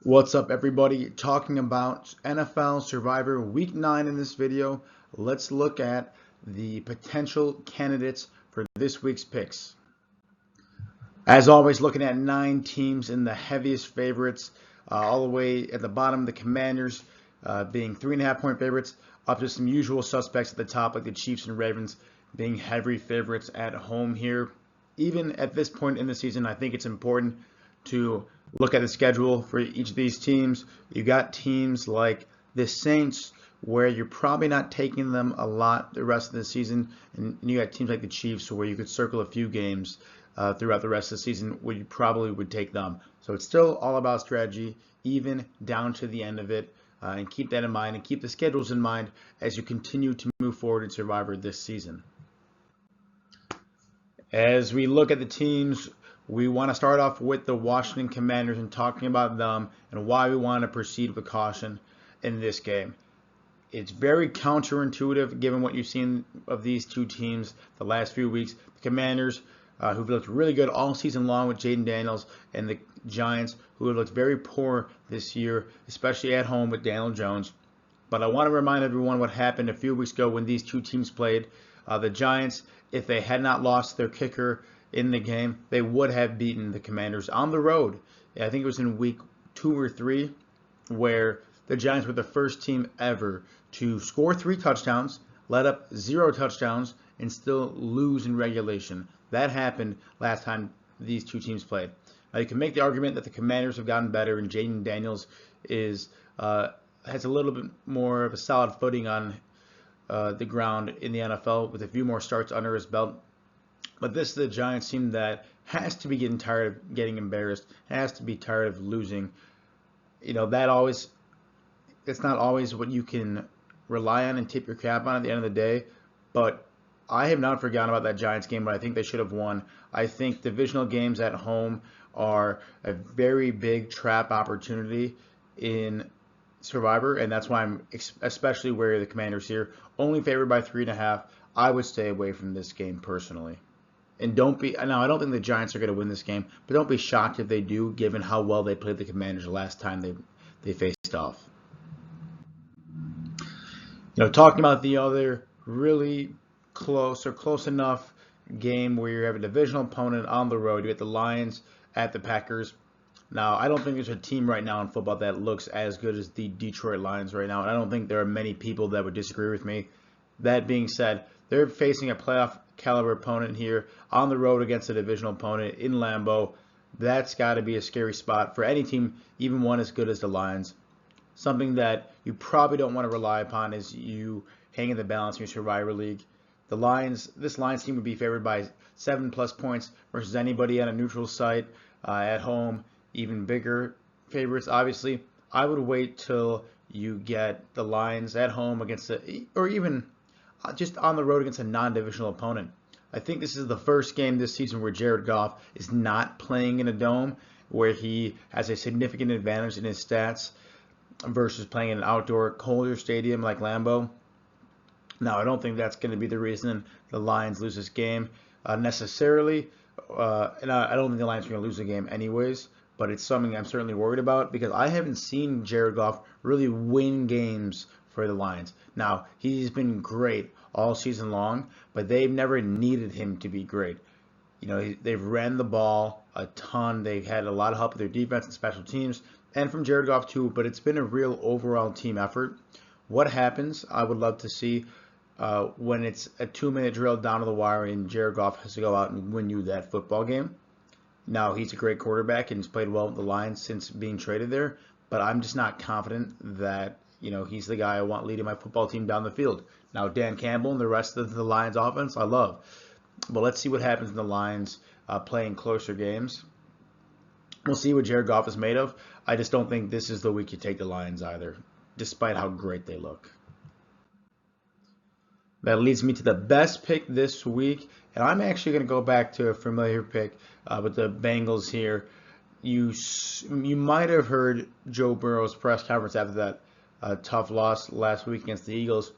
What's up, everybody? Talking about NFL Survivor Week 9 in this video. Let's look at the potential candidates for this week's picks. As always, looking at 9 teams in the heaviest favorites, all the way at the bottom, the Commanders being 3.5-point favorites, up to some usual suspects at the top, like the Chiefs and Ravens being heavy favorites at home here. Even at this point in the season, I think it's important to look at the schedule for each of these teams. You got teams like the Saints, where you're probably not taking them a lot the rest of the season, and you got teams like the Chiefs, where you could circle a few games throughout the rest of the season where you probably would take them. So it's still all about strategy, even down to the end of it, and keep that in mind and keep the schedules in mind as you continue to move forward in Survivor this season. As we look at the teams, we want to start off with the Washington Commanders and talking about them and why we want to proceed with caution in this game. It's very counterintuitive given what you've seen of these two teams the last few weeks. The Commanders, who've looked really good all season long with Jaden Daniels, and the Giants, who have looked very poor this year, especially at home with Daniel Jones. But I want to remind everyone what happened a few weeks ago when these two teams played. The Giants, if they had not lost their kicker in the game, they would have beaten the Commanders on the road. I think it was in week 2 or 3, where the Giants were the first team ever to score 3 touchdowns, let up 0 touchdowns, and still lose in regulation. That happened last time these two teams played. Now, you can make the argument that the Commanders have gotten better, and Jaden Daniels has a little bit more of a solid footing on the ground in the NFL with a few more starts under his belt. But this is the Giants team that has to be getting tired of getting embarrassed, has to be tired of losing. It's not always what you can rely on and tip your cap on at the end of the day. But I have not forgotten about that Giants game, but I think they should have won. I think divisional games at home are a very big trap opportunity in Survivor, and that's why I'm especially wary of the Commanders here. Only favored by 3.5. I would stay away from this game personally. And now I don't think the Giants are going to win this game, but don't be shocked if they do, given how well they played the Commanders the last time they faced off. Talking about the other really close enough game where you have a divisional opponent on the road. You get the Lions at the Packers. Now, I don't think there's a team right now in football that looks as good as the Detroit Lions right now, and I don't think there are many people that would disagree with me. That being said, they're facing a playoff caliber opponent here on the road against a divisional opponent in Lambeau. That's got to be a scary spot for any team, even one as good as the Lions. Something that you probably don't want to rely upon as you hang in the balance in your Survivor League. This Lions team would be favored by 7+ points versus anybody at a neutral site at home. Even bigger favorites, obviously. I would wait till you get the Lions at home or even just on the road against a non-divisional opponent. I think this is the first game this season where Jared Goff is not playing in a dome, where he has a significant advantage in his stats versus playing in an outdoor, colder stadium like Lambeau. Now, I don't think that's going to be the reason the Lions lose this game necessarily. And I don't think the Lions are going to lose the game anyways. But it's something I'm certainly worried about because I haven't seen Jared Goff really win games for the Lions. Now, he's been great all season long, but they've never needed him to be great. They've ran the ball a ton. They've had a lot of help with their defense and special teams, and from Jared Goff too, but it's been a real overall team effort. What happens, I would love to see when it's a 2-minute drill down to the wire and Jared Goff has to go out and win you that football game. Now, he's a great quarterback and he's played well with the Lions since being traded there, but I'm just not confident that, he's the guy I want leading my football team down the field. Now, Dan Campbell and the rest of the Lions offense, I love. But let's see what happens in the Lions playing closer games. We'll see what Jared Goff is made of. I just don't think this is the week you take the Lions either, despite how great they look. That leads me to the best pick this week, and I'm actually going to go back to a familiar pick with the Bengals here. You might have heard Joe Burrow's press conference after that tough loss last week against the Eagles.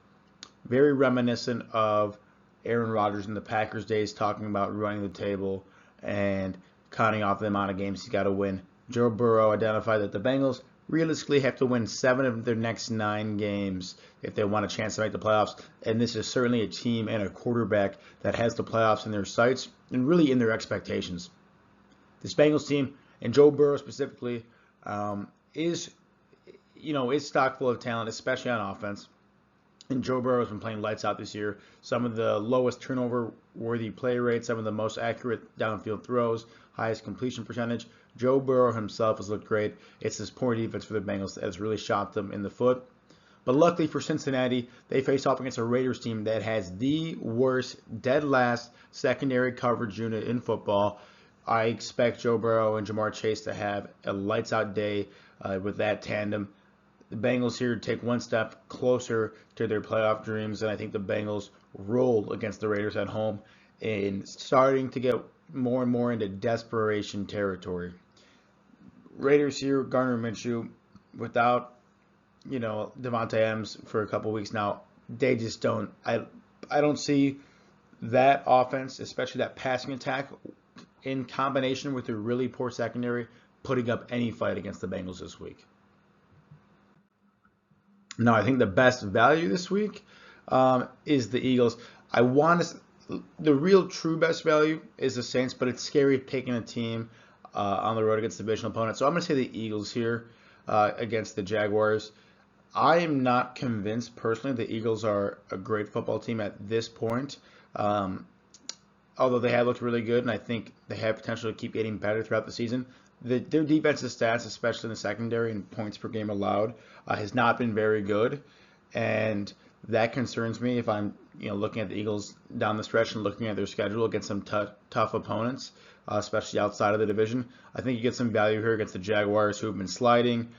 Very reminiscent of Aaron Rodgers in the Packers days, talking about running the table and counting off the amount of games he's got to win. Joe Burrow identified that the Bengals realistically have to win 7 of their next 9 games if they want a chance to make the playoffs. And this is certainly a team and a quarterback that has the playoffs in their sights and really in their expectations. This Bengals team, and Joe Burrow specifically, is stock full of talent, especially on offense. And Joe Burrow has been playing lights out this year. Some of the lowest turnover-worthy play rates, some of the most accurate downfield throws, highest completion percentage. Joe Burrow himself has looked great. It's this poor defense for the Bengals that has really shot them in the foot. But luckily for Cincinnati, they face off against a Raiders team that has the worst, dead last secondary coverage unit in football. I expect Joe Burrow and Jamar Chase to have a lights-out day with that tandem. The Bengals here take one step closer to their playoff dreams, and I think the Bengals roll against the Raiders at home and starting to get more and more into desperation territory. Raiders here, Gardner Minshew, without Devontae Adams for a couple weeks now, they just don't. I don't see that offense, especially that passing attack, in combination with their really poor secondary, putting up any fight against the Bengals this week. Now, I think the best value this week is the Eagles. The real true best value is the Saints, but it's scary taking a team on the road against divisional opponents. So I'm going to say the Eagles here against the Jaguars. I am not convinced personally the Eagles are a great football team at this point. Although they have looked really good, and I think they have potential to keep getting better throughout the season. Their defensive stats, especially in the secondary and points per game allowed, has not been very good, and that concerns me if I'm looking at the Eagles down the stretch and looking at their schedule against some tough opponents, especially outside of the division. I think you get some value here against the Jaguars, who have been sliding,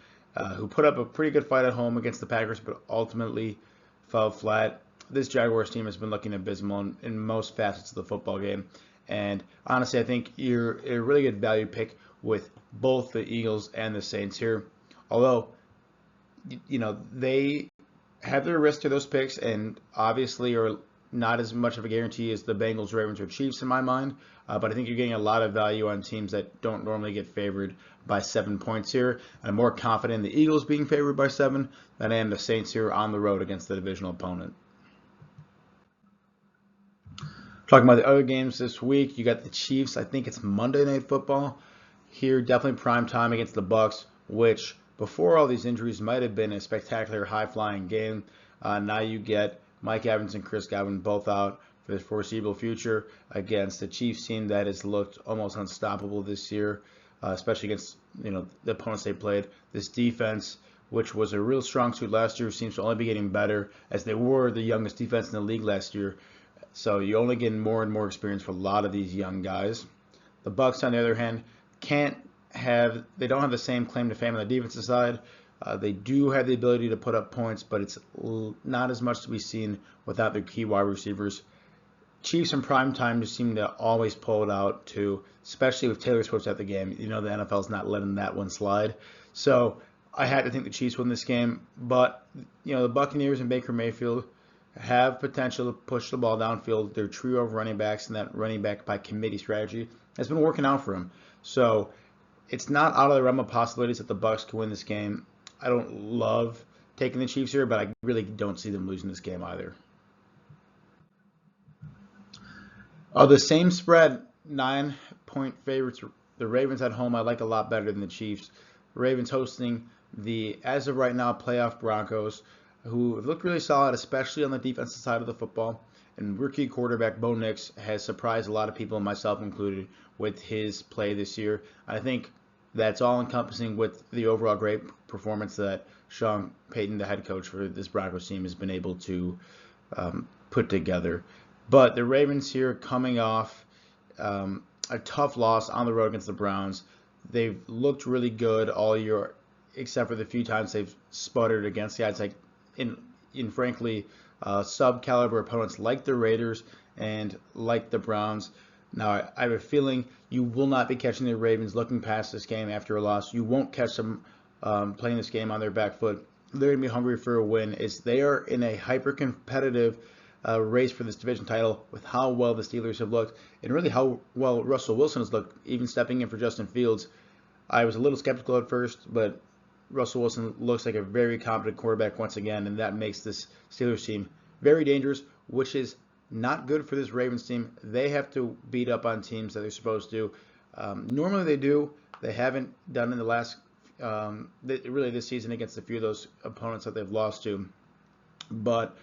who put up a pretty good fight at home against the Packers, but ultimately fell flat. This Jaguars team has been looking abysmal in most facets of the football game. And honestly, I think you're a really good value pick with both the Eagles and the Saints here. Although, they have their risk to those picks and obviously are not as much of a guarantee as the Bengals, Ravens, or Chiefs in my mind. But I think you're getting a lot of value on teams that don't normally get favored by 7 points here. I'm more confident in the Eagles being favored by 7 than I am the Saints here on the road against the divisional opponent. Talking about the other games this week, you got the Chiefs. I think it's Monday Night Football. Here, definitely prime time against the Bucs, which before all these injuries might have been a spectacular high-flying game. Now you get Mike Evans and Chris Godwin both out for the foreseeable future against the Chiefs team that has looked almost unstoppable this year, especially against the opponents they played. This defense, which was a real strong suit last year, seems to only be getting better as they were the youngest defense in the league last year. So you only get more and more experience for a lot of these young guys. The Bucs, on the other hand, don't have the same claim to fame on the defensive side. They do have the ability to put up points, but it's not as much to be seen without their key wide receivers. Chiefs in prime time just seem to always pull it out too, especially with Taylor Swift at the game. The NFL's not letting that one slide. So I had to think the Chiefs win this game, but the Buccaneers and Baker Mayfield have potential to push the ball downfield. Their trio of running backs and that running back by committee strategy has been working out for them. So it's not out of the realm of possibilities that the Bucs can win this game. I don't love taking the Chiefs here, but I really don't see them losing this game either. The same spread, 9-point favorites. The Ravens at home I like a lot better than the Chiefs. The Ravens hosting the, as of right now, playoff Broncos, who have looked really solid, especially on the defensive side of the football. And rookie quarterback Bo Nix has surprised a lot of people, myself included, with his play this year. I think that's all encompassing with the overall great performance that Sean Payton, the head coach for this Broncos team, has been able to put together. But the Ravens here coming off a tough loss on the road against the Browns. They've looked really good all year, except for the few times they've sputtered against the odds, like in frankly sub-caliber opponents like the Raiders and like the Browns. Now, I have a feeling you will not be catching the Ravens looking past this game after a loss. You won't catch them playing this game on their back foot. They're going to be hungry for a win as they are in a hyper-competitive race for this division title with how well the Steelers have looked and really how well Russell Wilson has looked, even stepping in for Justin Fields. I was a little skeptical at first, but Russell Wilson looks like a very competent quarterback once again, and that makes this Steelers team very dangerous, which is not good for this Ravens team. They have to beat up on teams that they're supposed to. Normally they do. They haven't done in the last, really this season against a few of those opponents that they've lost to. But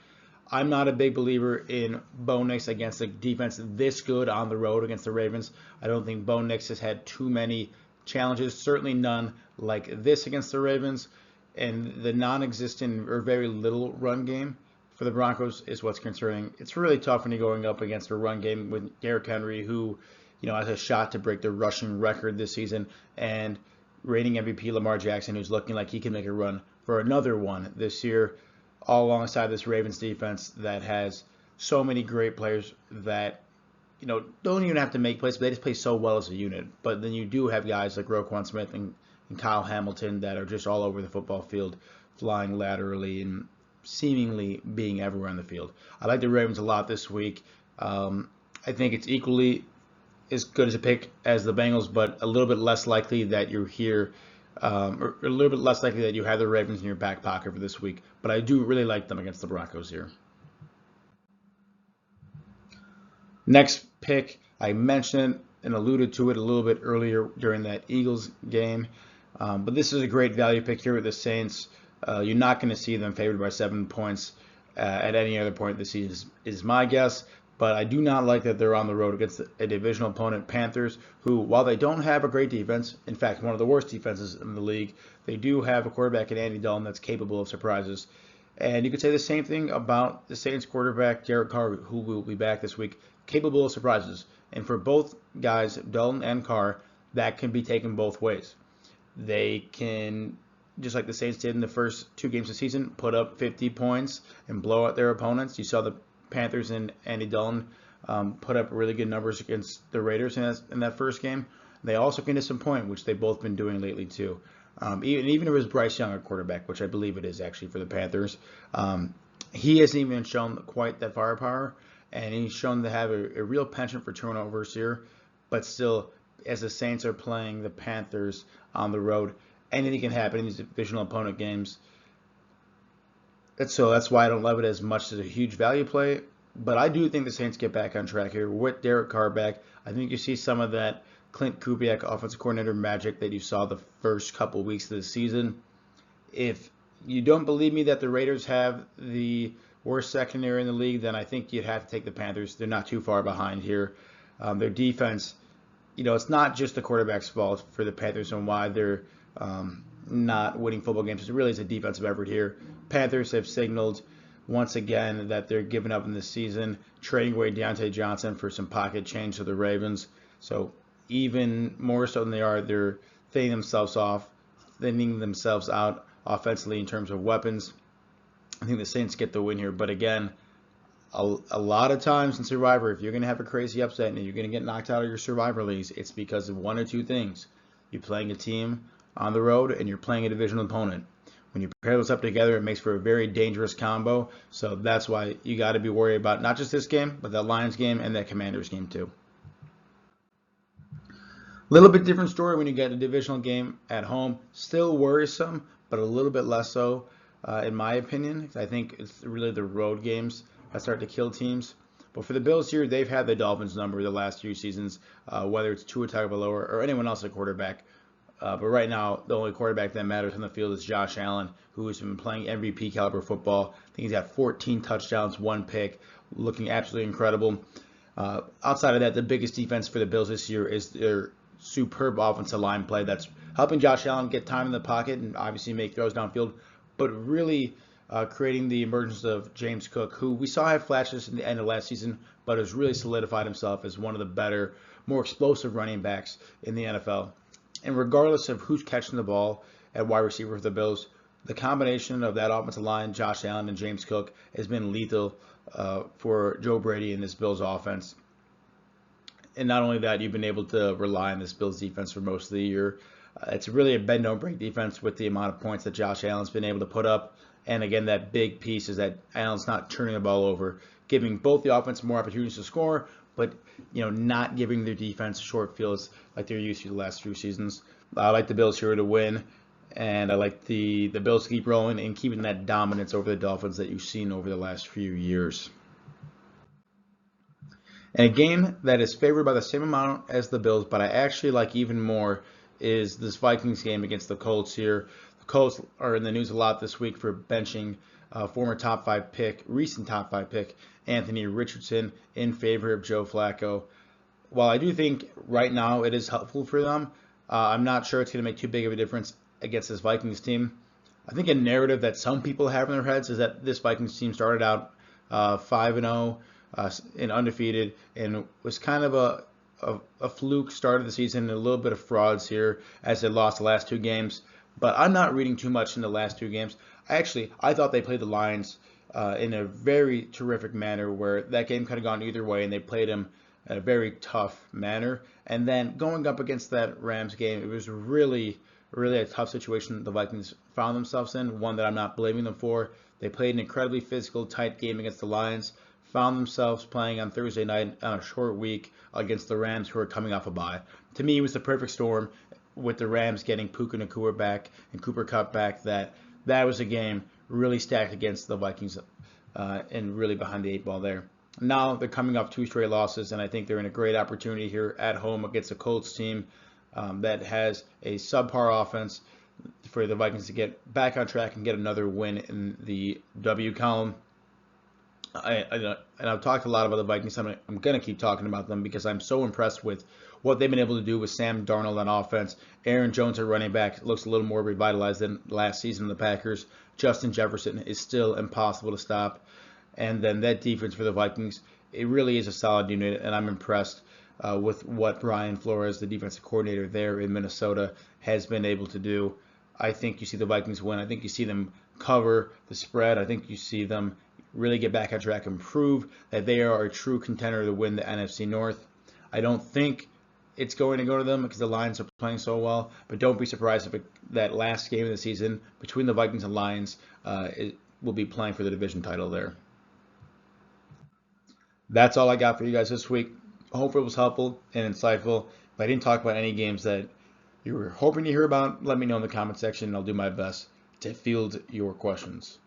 I'm not a big believer in Bo Nix against a defense this good on the road against the Ravens. I don't think Bo Nix has had too many challenges, certainly none like this against the Ravens. And the non-existent or very little run game for the Broncos is what's concerning. It's really tough when you're going up against a run game with Derrick Henry, who, has a shot to break the rushing record this season, and reigning MVP Lamar Jackson, who's looking like he can make a run for another one this year, all alongside this Ravens defense that has so many great players that, don't even have to make plays, but they just play so well as a unit. But then you do have guys like Roquan Smith and Kyle Hamilton that are just all over the football field, flying laterally and seemingly being everywhere on the field. I like the Ravens a lot this week. I think it's equally as good as a pick as the Bengals, but a little bit less likely that you're here, or a little bit less likely that you have the Ravens in your back pocket for this week. But I do really like them against the Broncos here. Next pick, I mentioned and alluded to it a little bit earlier during that Eagles game, but this is a great value pick here with the Saints. You're not going to see them favored by 7 points at any other point this season, is my guess. But I do not like that they're on the road against a divisional opponent, Panthers, who, while they don't have a great defense, in fact, one of the worst defenses in the league, they do have a quarterback in Andy Dalton that's capable of surprises. And you could say the same thing about the Saints quarterback, Derek Carr, who will be back this week, capable of surprises. And for both guys, Dalton and Carr, that can be taken both ways. They can, just like the Saints did in the first 2 games of the season, put up 50 points and blow out their opponents. You saw the Panthers and Andy Dalton put up really good numbers against the Raiders in that first game. They also can disappoint, which they've both been doing lately too. Even if it was Bryce Young at quarterback, which I believe it is actually for the Panthers, he hasn't even shown quite that firepower, and he's shown to have a real penchant for turnovers here. But still, as the Saints are playing the Panthers on the road, anything can happen in these divisional opponent games. So that's why I don't love it as much as a huge value play. But I do think the Saints get back on track here with Derek Carr back. I think you see some of that Clint Kubiak offensive coordinator magic that you saw the first couple weeks of the season. If you don't believe me that the Raiders have the worst secondary in the league, then I think you'd have to take the Panthers. They're not too far behind here. Their defense, it's not just the quarterback's fault for the Panthers and why they're not winning football games. It really is a defensive effort here. Panthers have signaled once again that they're giving up in this season, trading away Deontay Johnson for some pocket change to the Ravens. So even more so than they're thinning themselves out offensively in terms of weapons. I think the Saints get the win here. But again, a lot of times in Survivor, if you're going to have a crazy upset and you're going to get knocked out of your Survivor leagues, it's because of one or two things. You're playing a team on the road and you're playing a divisional opponent. When you pair those up together, it makes for a very dangerous combo. So that's why you got to be worried about not just this game, but that Lions game and that Commanders game too. Little bit different story when you get a divisional game at home. Still worrisome, but a little bit less so, in my opinion. I think it's really the road games that start to kill teams. But for the Bills here, they've had the Dolphins number the last few seasons, whether it's Tua Tagovailoa or anyone else at quarterback. But right now, the only quarterback that matters on the field is Josh Allen, who has been playing MVP caliber football. I think he's got 14 touchdowns, 1 pick, looking absolutely incredible. Outside of that, the biggest defense for the Bills this year is their superb offensive line play that's helping Josh Allen get time in the pocket and obviously make throws downfield, but really creating the emergence of James Cook, who we saw have flashes in the end of last season, but has really solidified himself as one of the better, more explosive running backs in the NFL. And regardless of who's catching the ball at wide receiver for the Bills, the combination of that offensive line, Josh Allen and James Cook, has been lethal for Joe Brady and this Bills offense. And not only that, you've been able to rely on this Bills defense for most of the year. It's really a bend-don't-break defense with the amount of points that Josh Allen's been able to put up. And again, that big piece is that Allen's not turning the ball over, giving both the offense more opportunities to score, but not giving their defense short fields like they're used to the last few seasons. I like the Bills here to win, and I like the Bills to keep rolling and keeping that dominance over the Dolphins that you've seen over the last few years. And a game that is favored by the same amount as the Bills, but I actually like even more, is this Vikings game against the Colts here. The Colts are in the news a lot this week for benching former top five pick, recent top five pick, Anthony Richardson in favor of Joe Flacco. While I do think right now it is helpful for them, I'm not sure it's going to make too big of a difference against this Vikings team. I think a narrative that some people have in their heads is that this Vikings team started out 5-0 and undefeated, and was kind of a fluke start of the season, and a little bit of frauds here as they lost the last two games. But I'm not reading too much in the last two games. I thought they played the Lions in a very terrific manner, where that game could have gone either way, and they played them in a very tough manner. And then going up against that Rams game, it was really, really a tough situation the Vikings found themselves in, one that I'm not blaming them for. They played an incredibly physical, tight game against the Lions, found themselves playing on Thursday night on a short week against the Rams, who are coming off a bye. To me, it was the perfect storm, with the Rams getting Puka Nacua back and Cooper Kupp back. That was a game really stacked against the Vikings, and really behind the eight ball there. Now they're coming off two straight losses, and I think they're in a great opportunity here at home against a Colts team that has a subpar offense, for the Vikings to get back on track and get another win in the W column. And I've talked a lot about the Vikings. I'm going to keep talking about them because I'm so impressed with what they've been able to do with Sam Darnold on offense. Aaron Jones, at running back, looks a little more revitalized than last season in the Packers. Justin Jefferson is still impossible to stop. And then that defense for the Vikings, it really is a solid unit, and I'm impressed with what Brian Flores, the defensive coordinator there in Minnesota, has been able to do. I think you see the Vikings win. I think you see them cover the spread. I think you see them really get back on track and prove that they are a true contender to win the NFC North. I don't think it's going to go to them because the Lions are playing so well, but don't be surprised if that last game of the season between the Vikings and Lions it will be playing for the division title there. That's all I got for you guys this week. I hope it was helpful and insightful. If I didn't talk about any games that you were hoping to hear about, let me know in the comment section, and I'll do my best to field your questions.